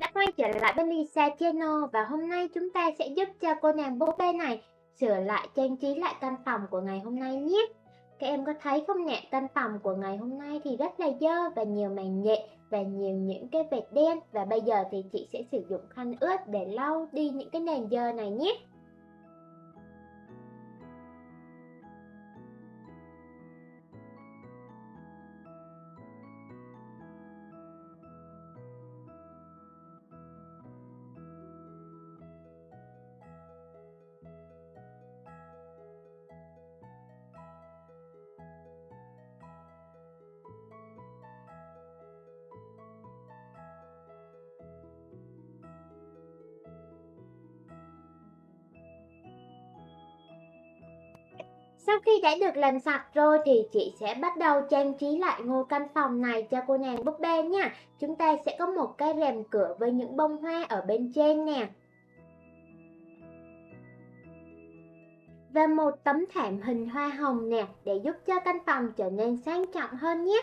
Đã quay trở lại bên Lisa Channel và hôm nay chúng ta sẽ giúp cho cô nàng búp bê này sửa lại, trang trí lại căn phòng của ngày hôm nay nhé. Các em có thấy không nè, căn phòng của ngày hôm nay thì rất là dơ và nhiều màn nhện và nhiều những cái vệt đen, và bây giờ thì chị sẽ sử dụng khăn ướt để lau đi những cái nền dơ này nhé. Sau khi đã được làm sạch rồi thì chị sẽ bắt đầu trang trí lại ngôi căn phòng này cho cô nàng búp bê nha. Chúng ta sẽ có một cái rèm cửa với những bông hoa ở bên trên nè. Và một tấm thảm hình hoa hồng nè để giúp cho căn phòng trở nên sang trọng hơn nhé.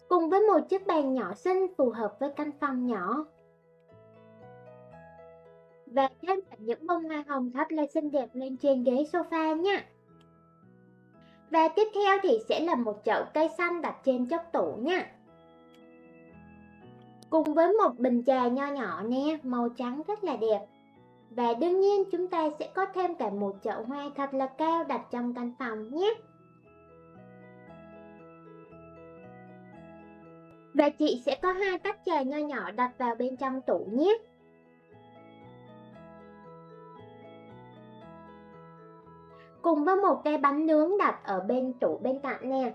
Cùng với một chiếc bàn nhỏ xinh phù hợp với căn phòng nhỏ. Và thêm cả những bông hoa hồng thật là xinh đẹp lên trên ghế sofa nha. Và tiếp theo thì sẽ là một chậu cây xanh đặt trên chóp tủ nha. Cùng với một bình trà nho nhỏ nè, màu trắng rất là đẹp. Và đương nhiên chúng ta sẽ có thêm cả một chậu hoa thật là cao đặt trong căn phòng nhé. Và chị sẽ có 2 tách trà nho nhỏ đặt vào bên trong tủ nhé. Cùng với một cái bánh nướng đặt ở bên tủ bên cạnh nè.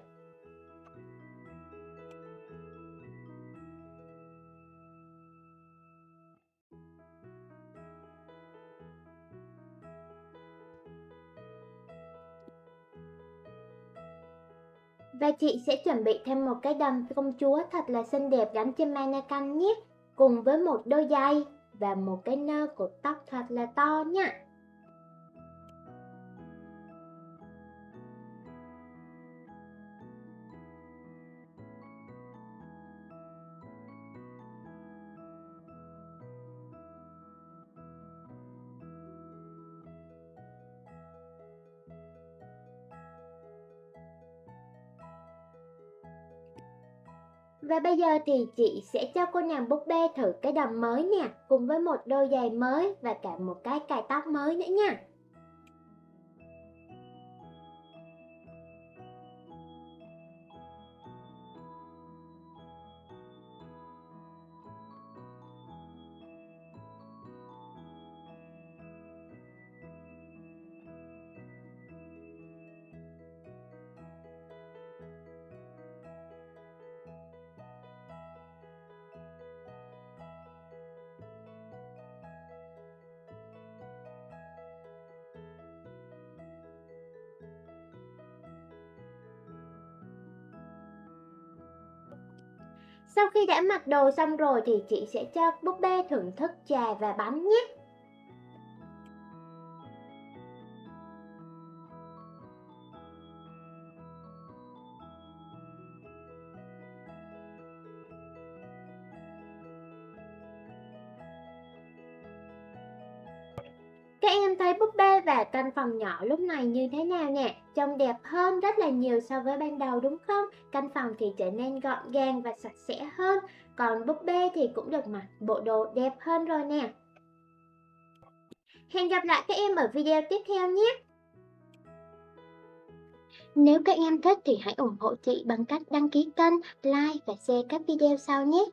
Và chị sẽ chuẩn bị thêm một cái đầm công chúa thật là xinh đẹp gắn trên mannequin nhé. Cùng với một đôi giày và một cái nơ cột tóc thật là to nha. Và bây giờ thì chị sẽ cho cô nàng búp bê thử cái đầm mới nè, cùng với một đôi giày mới và cả một cái cài tóc mới nữa nha. Sau khi đã mặc đồ xong rồi thì chị sẽ cho búp bê thưởng thức trà và bánh nhé. Các em thấy búp bê và căn phòng nhỏ lúc này như thế nào nè? Trông đẹp hơn rất là nhiều so với ban đầu đúng không? Căn phòng thì trở nên gọn gàng và sạch sẽ hơn. Còn búp bê thì cũng được mặc bộ đồ đẹp hơn rồi nè. Hẹn gặp lại các em ở video tiếp theo nhé! Nếu các em thích thì hãy ủng hộ chị bằng cách đăng ký kênh, like và share các video sau nhé!